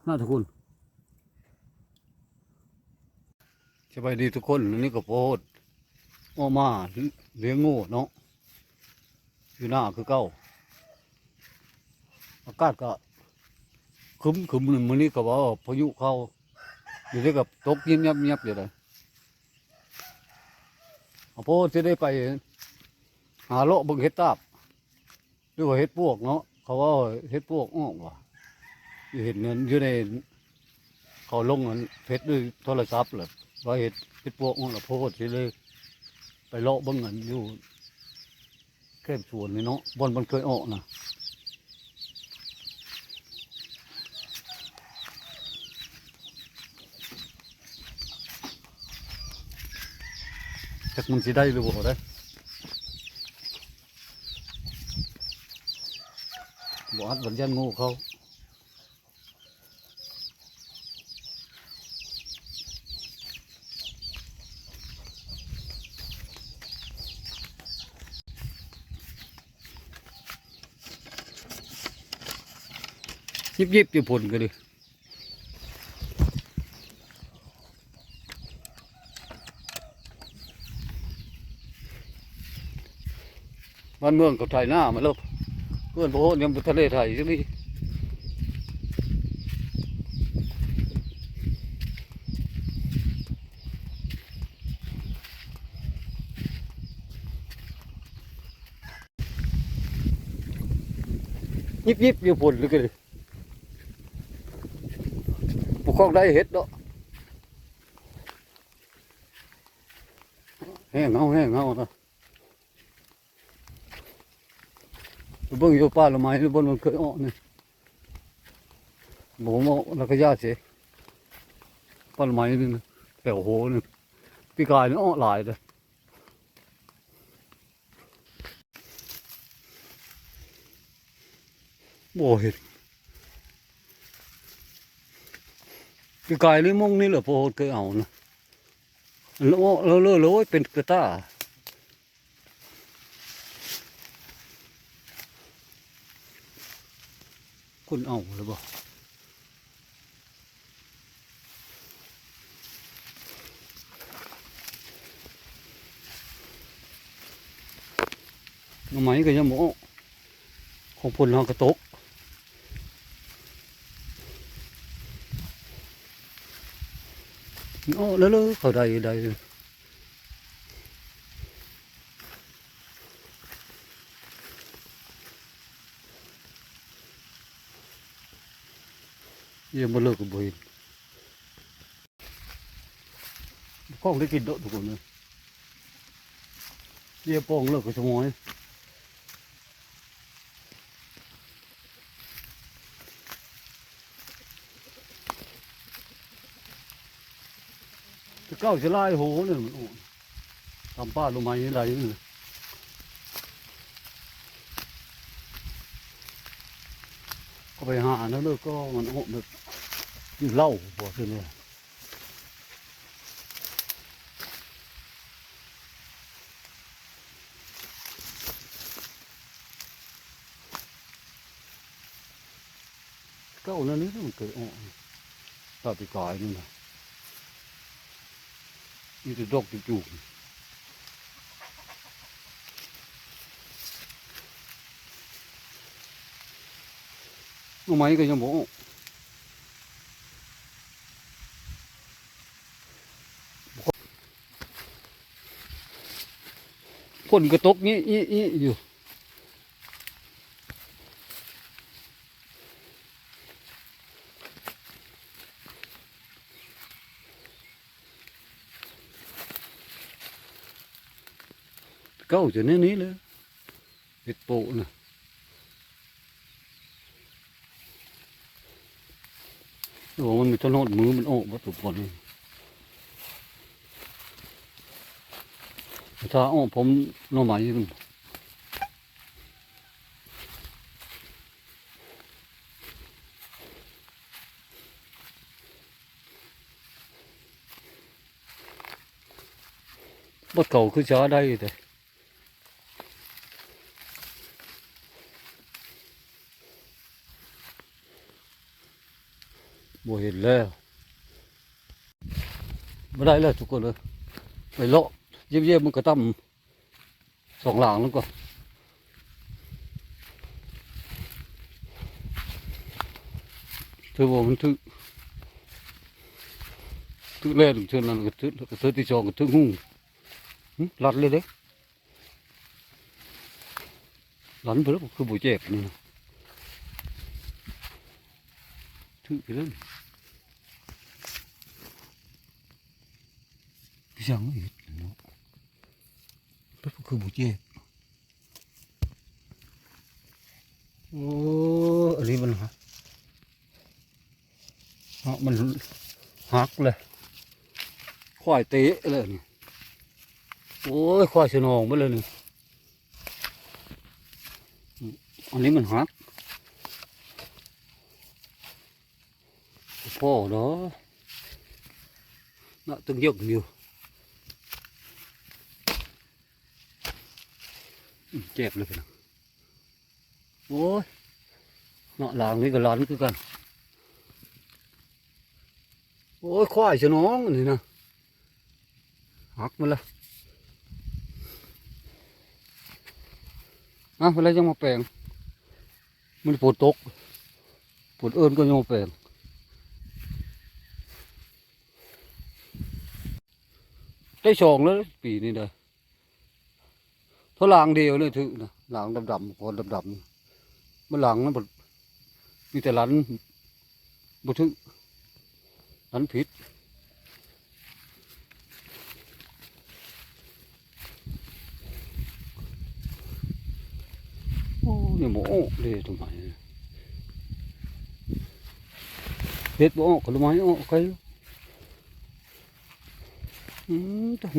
น่าทุกคนสบายดีทุกคนนี่ก็โพดออกมาเลี้ยงงูเนาะอยู่หน้าคือเก้าอากาศก็คึมมื้อนี้ก็ว่าพายุเข้าอยู่ได้กับตกเงียบอยู่เลยโพดจะได้ไปหาเลาะเบิ่งเห็ดตาบหรือว่าเห็ดพวกเนาะเขาว่าเห็ดพวกออกว่ะอยู่เห็นเงินอยู่ในเขาลงเงินเพชรด้วยโทรศัพท์เลยว่าเห็ดพวกออกแล้วโพดจะเลยไปเลาะเบิ่งเงินอยู่แค่สวนนี่เนาะบอนมันเคยออกนะจักมันสิได้หรือบ่ได้บ่อัดบันยันงูเขายิบอยู่ผลก็ดิบ้านเมืองกับไทยหน้ามาแล้วเพื่อนโพดยังทะเลไทยจังนี่ยิบอยู่ผลเลยก็ดิบุคคลได้เห็ดเนาะแห้งเงาเนาะเบิ่งอยู่ป่าละไม้บนมันเคยออกนี่บ่มแล้วก็ยาเสียป่าละไม้นี่แถวโหนี่ปีกายนี่ออกหลายเลยบ่เห็นปีกายนี่มงนี่แหละพอเคยเอานะแล้วเป็นกระต้าคนเอาหรือเปล่าทำไมก็ยังโมของพลเรากระตกโอ้แล้วเขาได้ยังมาเลิกกับบุญข้องได้กินโดดทุกคนเลยเยี่ยปองเลิกกับสมอยจะเก้าจะไล่โหเนี่ยมันทำป้าลงมาอย่างไรนี่ก็ไปหาแล้วเลิกก็มันโอ้แบบเหล้าบ่ใช่ไหมเก้านั่นนี่มันเกิดอ้อตาปีกายนี่นะนี่จะดอกจุกน้องไม้ก็ยังบอกคนกระตกนี้อยู่เก้าจะนี้เลยเห็ดโปะนะโอ้มันมีต้นหดมือมันออกมาตุกคนถ้าออกผมน้องไม้มันบดเก่าคือช้าได้แต่ บ่เห็นแล้วไม่ได้แล้วทุกคนเลยไปเลาะเยี่ยมๆมันก็ตั้มสองหลังแล้วก็เธอบอกมันทึกแรกถึงเชิญนั่นก็ทึกที่สองก็ทึกงูรัดเลยเด้หลันไปแล้วคือบุเจ็บนี่ทึกไปเลยพี่ช่างไม่เห็นเนาะแล้วคือบุเจ็บโอ้อันนี้มันมันหักเลยควายเตะเลยนี่โอ้ยควายสนองไปเลยนี่อันนี้มันหักพ่อđó nó từng dụng nhiều chẹpเลยนะโอ้ยเนาะหลังนี่ก็ร้อนคือกันโอ้ยควายสนองนี่นะหักมาแล้วเวลาจะมาแปลงมันฝนตกฝนเอิญก็ยังมาแปลงได้สองแล้วปีนี้เลยเท่าหลังเดียวเลยถึงนะหลังดำๆคนดำๆมันหลังนั้นมีแต่หลันบุทึกหลันผิดโอ้ยหมูเลยทำไมเฮ็ดบ่ก็รู้ไหมใคร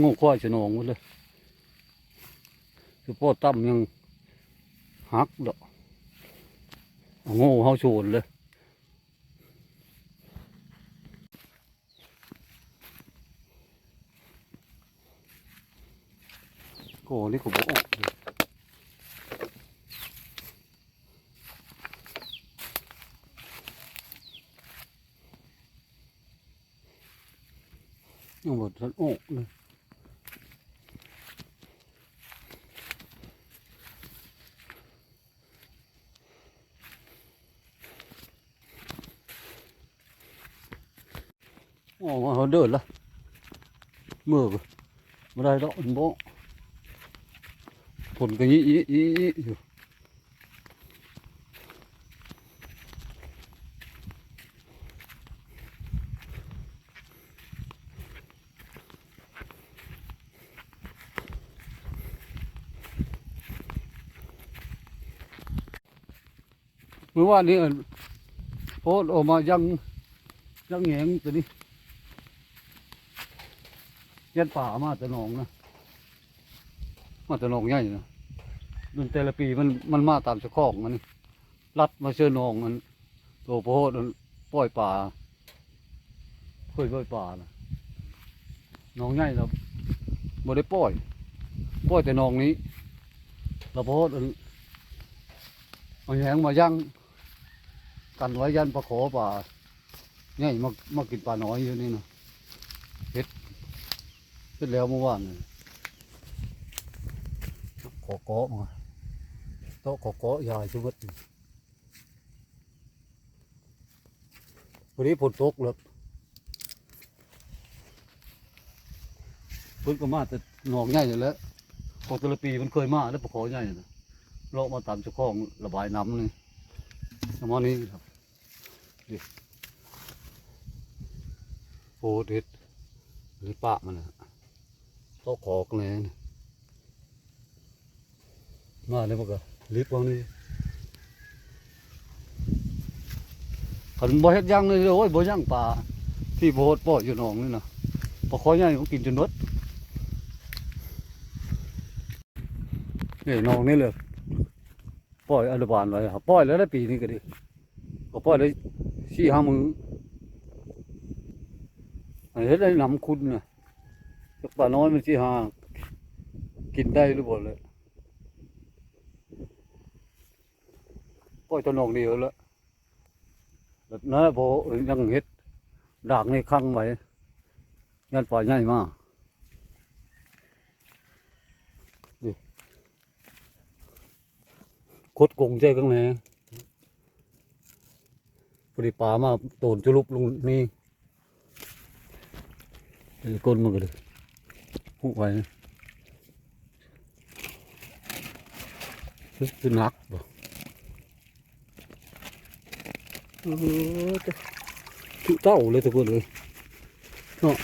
งงควายสนองหมดเลยคือพ่อตั้มยังหักดอกโง่เฮาโฉนเลยโก้นี่ก็บ่ออกเลยยังบ่ทันออกเลยอ๋อเขาเดินละมือไม่ได้ดอกมันบ่ผลก็ยี่อยู่เมื่อวานนี้โพสออกมายังแหงตัวนี้ยันป่ามาแต่หนองนะมาแต่หนองใหญ่นะมันแต่ละปีมันมาตามเจ้าของมันรัดมาเชื่อหนองมันตัวโพสปล่อยป่าเคยปล่อยป่านะหนองใหญ่เราไม่ได้ปล่อยแต่หนองนี้เราโพสเอาแหงมายั่งกันไว้ยันปลาขอป่าเนี่ยมากินปลาน้อยอยู่นี่นะเฮ็ดแล้วเมื่อวานนี่ขอเกาะมาโต๊ะขอเกาะยายชีวิตวันนี้ฝนตกเลยเพิ่นก็มาแต่หนองใหญ่อยู่แล้วของแต่ละปีมันเคยมาแล้วปลาขอใหญ่นะเลาะมาตามเจ้าของระบายน้ำนี่ประมาณนี้ครับโอ้เด็ดหรือปะมันนะโต๊ะขอกเลยมาเลยมันก็รีบวางนี่ขันบ่เฮ็ดย่างเลยโอ้ยบ่ย่างปลาที่โบดปล่อยอยู่หนองนี่นะปลาคอยใหญ่เขากินจนหมดนี่หนองนี่เลยปล่อยอนุบาลไว้ครับปล่อยแล้วได้ปีนี้ก็ดีก็ปล่อยได้4-5 มื้ออันนี้ได้น้ำคุณนะปลาน้อยมัน4-5กินได้หรือเปล่าเลยปล่อยตัวหนองเดียวแล้วนั่นพอยังเฮ็ด ดากในข้างไว้ยันปล่อยใหญ่มากคดกงใจข้างในพอดีป่ามาโตนจุลุบลงนี่ก้นมันก็เลยหุบไว้คือหนักบ่คือเต้าเลยทุกคนเลยเนาะ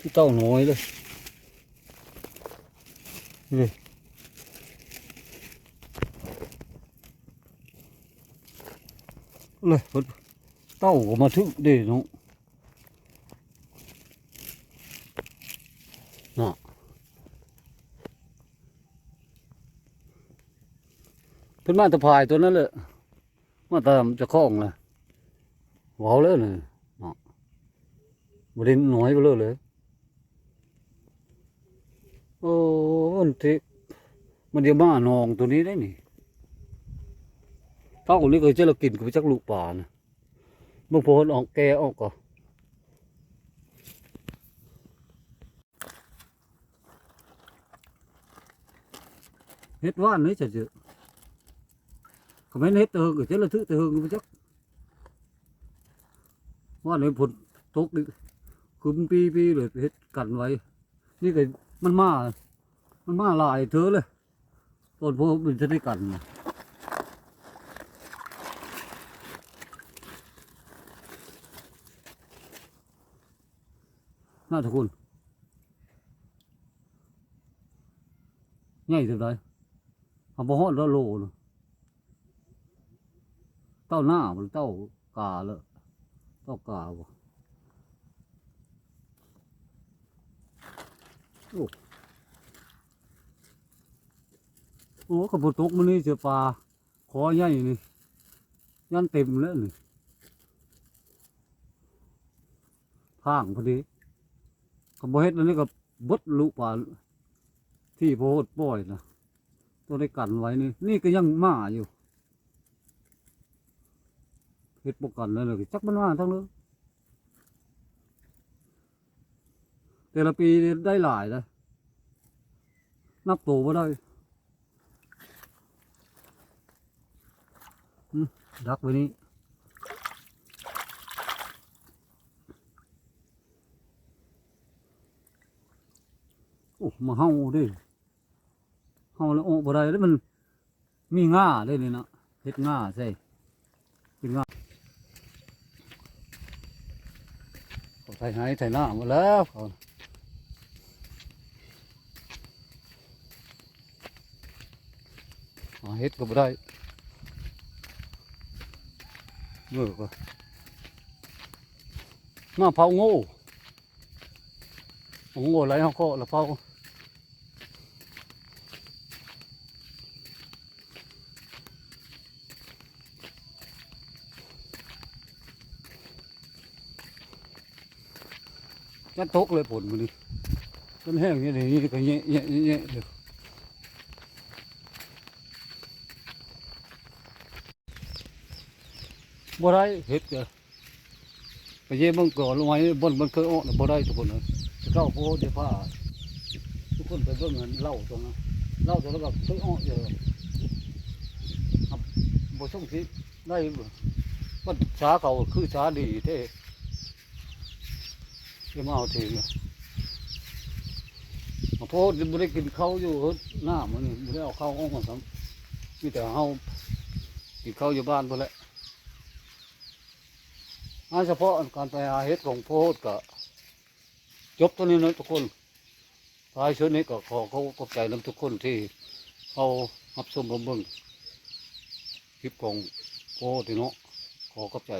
คือเต้าน้อยเลยนี่เลยเต้าก็มาทึกเด้เนาะเนาะเพิ่นมาตะพายตัวนั้นเลยมาตามจะคล้องเลยว้าวเลยเนาะบริเวณน้อยไปเลยโอ้มันเทมันเดี๋ยวมานองตัวนี้ได้นี่เต้านี่ก็จะเรากินกับจักลูกป่านะบางพนออกแกออกก็เฮ็ดว่านนี่จะเจอเขาไม่เฮ็ดเตอก็จะละทึเตอกับจักว่านในผลตกดิคือมันปีเลยเฮ็ดกันไว้นี่ก็มันมาหลายเธอเลยตอนพวกมันจะได้กันน่าทุกคนใหญ่สุดเลยทำบ่ฮอดแล้วโลนะเต้าหน้ามันเต้ากาเลยเต้ากาบ่โอ้ขับตกมันนี่เสือปลาคอใหญ่นี่ยันเต็มแล้วนี่ทางพอดีขับเฮ็ดแล้วนี่ก็บดลุปลาที่โพดปล่อยนะตัวได้กันไว้นี่ก็ยังมาอยู่เฮ็ดปกันแล้วเลยจักมันมาทั้งนั้นแต่ละปีได้หลายเลยนับตัวมาได้ดักไว้นี้โอ้มาเห่าดิเห่าแล้วโอ้บ่ได้แล้วมันมีง่าได้เลยนะเฮ็ดง่าใช่เป็นง่าเขาใส่ไหใส่หน้าหมดแล้วเขาเฮ็ดก็บ่ได้เมื่อก็มาเผาโง่ไรเขาก็ละเผาจะตกเลยผลมันนี่มันแห้งอย่างนี้ก็เงี้ยเดี๋ยวบ่ได้เฮ็ดก็ไปเยี่ยมก่อนลงไว้บนเคยอ้อบ่ได้ทุกคนเลยเข้าโพเดี๋ยวผ้าทุกคนไปเบิ่งเงินเล่าตรงนั้นเล่าตรงแล้วก็เคยอ้อเยอะครับบ่ช่องที่ได้มันช้าเขาคือช้าดีเท่ที่มาเอาถึงโพบ่ได้กินข้าวอยู่หน้ามันบ่ได้เอาข้าวออกมาซ้ำมีแต่เฮากินข้าวอยู่บ้านพุ่นแหละเฉพาะการไปหาเห็ดของโพดก็จบตัวนี้นะทุกคนท้ายชุดนี้ก็ขอบใจนำทุกคนที่เขารับชมผมเบิ่งคลิปของโพดเนาะขอบใจ